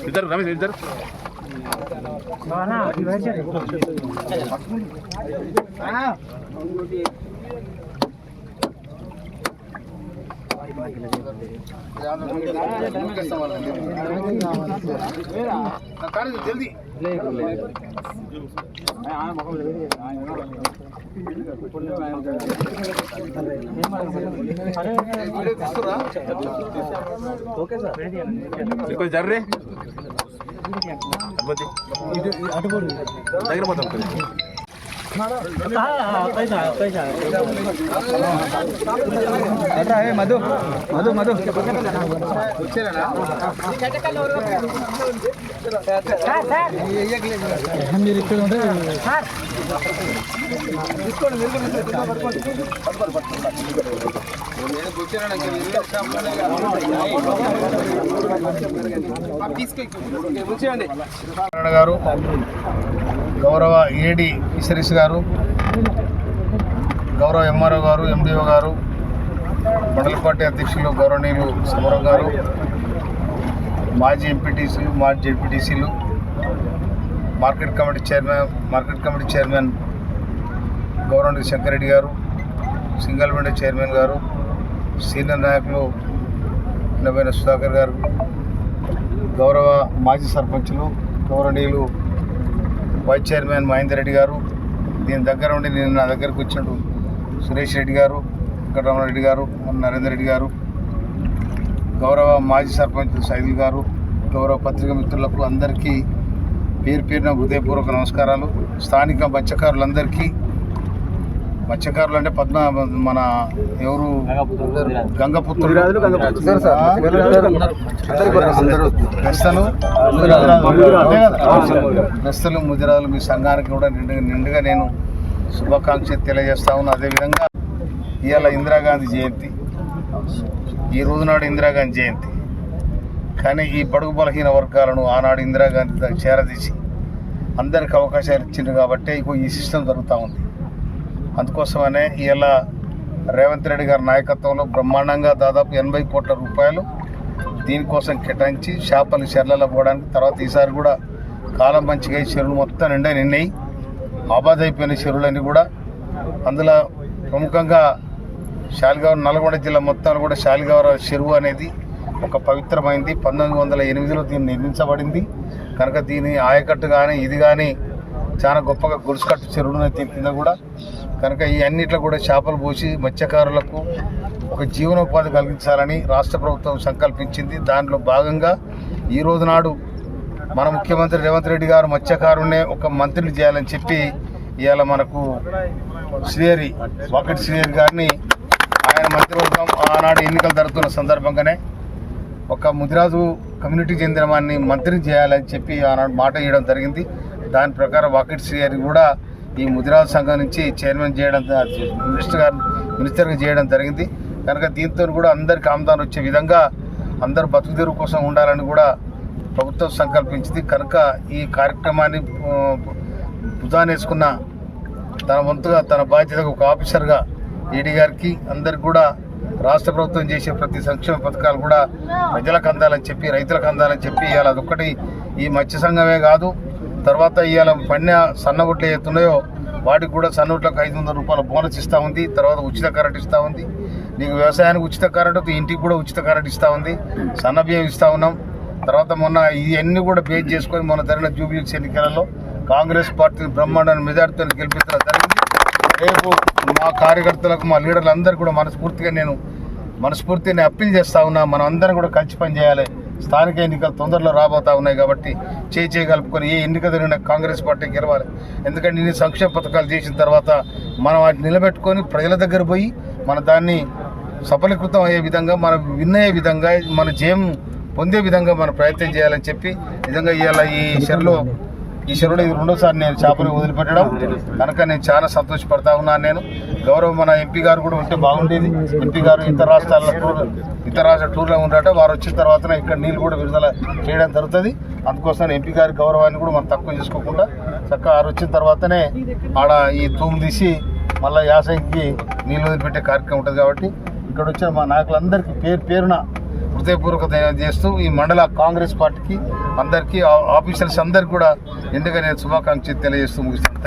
ఇద్దరు రమేష్ ఇద్దరు జల్దీ జర్రే దగ్గర పోతాం మధు మధు మధు మీరు ఇక్కడ ఉంటే గారు, గౌరవ ఏడి ఫిషరీస్ గారు, గౌరవ ఎంఆర్ఓ గారు, ఎండిఓ గారు, మండల పార్టీ అధ్యక్షులు గౌరవనీయులు సమరం గారు, మాజీ ఎంపీటీసీలు, మాజీ జెడ్పీటీసీలు, మార్కెట్ కమిటీ చైర్మన్ గౌరవనీయులు శంకరెడ్డి గారు, సింగల్ విండో చైర్మన్ గారు, సీనియర్ నాయకులు నవీన సుధాకర్ గారు, గౌరవ మాజీ సర్పంచులు గౌరవనీయులు వైస్ చైర్మన్ మహేందర్ రెడ్డి గారు, దీని దగ్గర ఉండి నేను నా దగ్గరకు వచ్చినట్టు సురేష్ రెడ్డి గారు, వెంకటరమణరెడ్డి గారు, నరేందర్ రెడ్డి గారు, గౌరవ మాజీ సర్పంచ్ సైదుల్ గారు, గౌరవ పత్రికా మిత్రులకు అందరికీ పేరు పేరున హృదయపూర్వక నమస్కారాలు. స్థానిక మత్స్యకారులందరికీ, మత్స్యకారులు అంటే మన ఎవరు గంగపుత్రులు, బెస్తలు, ముదిరాజులు మీ సంఘానికి కూడా నిండుగా నేను శుభాకాంక్ష తెలియజేస్తా ఉన్నాను. అదేవిధంగా ఇవాళ ఇందిరాగాంధీ జయంతి, ఈ రోజు నాడు ఇందిరాగాంధీ జయంతి, కానీ ఈ బడుగు బలహీన వర్గాలను ఆనాడు ఇందిరాగాంధీ చేరదీసి అందరికి అవకాశాలు ఇచ్చింది కాబట్టి ఈ సిస్టమ్ జరుగుతూ ఉంది. అందుకోసమనే ఇవాళ రేవంత్ రెడ్డి గారి నాయకత్వంలో బ్రహ్మాండంగా దాదాపు 80 కోట్ల రూపాయలు దీనికోసం కేటాయించి చేపలు చెర్లలో పోవడానికి, తర్వాత ఈసారి కూడా కాలం మంచిగా చెరువులు మొత్తం నిన్నాయి, ఆబాద్ అయిపోయిన చెరువులన్నీ కూడా. అందులో ప్రముఖంగా శాలిగవరం, నల్గొండ జిల్లా మొత్తాలు కూడా శాలిగవరం చెరువు అనేది ఒక పవిత్రమైంది. 1908లో దీన్ని నిర్మించబడింది కనుక దీని ఆయకట్టు కానీ ఇది కానీ చాలా గొప్పగా గొలుసుకట్టు చెరువులు దీని కింద కూడా. కనుక ఈ అన్నిట్లో కూడా చేపలు పోసి మత్స్యకారులకు ఒక జీవనోపాధి కలిగించాలని రాష్ట్ర ప్రభుత్వం సంకల్పించింది. దాంట్లో భాగంగా ఈ రోజు నాడు మన ముఖ్యమంత్రి రేవంత్ రెడ్డి గారు మత్స్యకారునే ఒక మంత్రిని చేయాలని చెప్పి ఇవాళ మనకు వాకటి శ్రీహరి గారిని ఆయన మంత్రివర్గం ఆనాడు ఎన్నికలు జరుగుతున్న సందర్భంగానే ఒక ముదిరాజు కమ్యూనిటీకి చెందిన వాడిని మంత్రిని చేయాలని చెప్పి ఆనాడు మాట ఇవ్వడం జరిగింది. దాని ప్రకారం వాకటి శ్రీహరి కూడా ఈ ముదిరాజు సంఘం నుంచి చైర్మన్ చేయడం, మినిస్టర్గా చేయడం జరిగింది. కనుక దీంతో కూడా అందరికి ఆమదానం వచ్చే విధంగా అందరూ బతుకుదెరువు కోసం ఉండాలని కూడా ప్రభుత్వం సంకల్పించింది. కనుక ఈ కార్యక్రమాన్ని భుజానేసుకున్న తన వంతుగా తన బాధ్యతగా ఒక ఆఫీసర్గా ఈడీ గారికి అందరికి కూడా రాష్ట్ర ప్రభుత్వం చేసే ప్రతి సంక్షేమ పథకాలు కూడా ప్రజలకు అందాలని చెప్పి, రైతులకు అందాలని చెప్పి ఇవాళ అదొక్కటి ఈ మత్స్య సంఘమే కాదు, తర్వాత ఇవాళ పన్య సన్నగుడ్లు ఏతున్నాయో వాటికి కూడా సన్నగుడ్లకు 500 రూపాయల బోనస్ ఇస్తూ ఉంది. తర్వాత ఉచిత కరెంట్ ఇస్తూ ఉంది. నీకు వ్యవసాయానికి ఉచిత కరెంటు, ఇంటికి కూడా ఉచిత కరెంట్ ఇస్తూ ఉంది. సన్న బియ్యం ఇస్తూ ఉన్నాం. తర్వాత మొన్న ఇవన్నీ కూడా బేస్ చేసుకొని మొన్న జరిగిన జూబ్లీస్ ఎన్నికలలో కాంగ్రెస్ పార్టీని బ్రహ్మాండాన్ని మెజార్టీతో గెలిపించడం జరిగింది. రేపు మా కార్యకర్తలకు, మా లీడర్లందరూ కూడా మనస్ఫూర్తిగా అప్పీల్ చేస్తూ ఉన్నా, మనం అందరం కూడా కలిసి పనిచేయాలి. స్థానిక ఎన్నికలు తొందరలో రాబోతూ ఉన్నాయి కాబట్టి చేయి కలుపుకొని ఏ ఎన్నిక జరిగిన కాంగ్రెస్ పార్టీ గెలవాలి. ఎందుకంటే ఇన్ని సంక్షేమ పథకాలు చేసిన తర్వాత మనం వాటిని నిలబెట్టుకొని ప్రజల దగ్గర పోయి మన దాన్ని సఫలీకృతం అయ్యే విధంగా, మనం విన్ అయ్యే విధంగా, మన జయం పొందే విధంగా మనం ప్రయత్నం చేయాలని చెప్పి నిజంగా ఇవాళ ఈ చెరలో ఈ చెరువులో ఇది రెండోసారి నేను చేపలు వదిలిపెట్టడం కనుక నేను చాలా సంతోషపడతా ఉన్నాను. నేను గౌరవ మన ఎంపీ గారు కూడా ఉంటే బాగుండేది. ఎంపీ గారు ఇతర రాష్ట్ర టూర్లో ఉండట, వారు వచ్చిన తర్వాత ఇక్కడ నీళ్ళు కూడా విడుదల చేయడం జరుగుతుంది. అందుకోసం ఎంపీ గారి గౌరవాన్ని కూడా మనం తక్కువ చేసుకోకుండా చక్కగా వారు వచ్చిన తర్వాతనే ఆడ ఈ తూము తీసి మళ్ళీ యాసంగికి నీళ్ళు వదిలిపెట్టే కార్యక్రమం ఉంటుంది. కాబట్టి ఇక్కడ వచ్చిన మా నాయకులందరికీ పేరున హృదయపూర్వక ధన్యవాదాలు చేస్తూ ఈ మండల కాంగ్రెస్ పార్టీకి అందరికీ ఆఫీసర్స్ అందరికీ కూడా ఎందుకంటే నేను శుభాకాంక్షలు తెలియజేస్తూ ముగిస్తాను.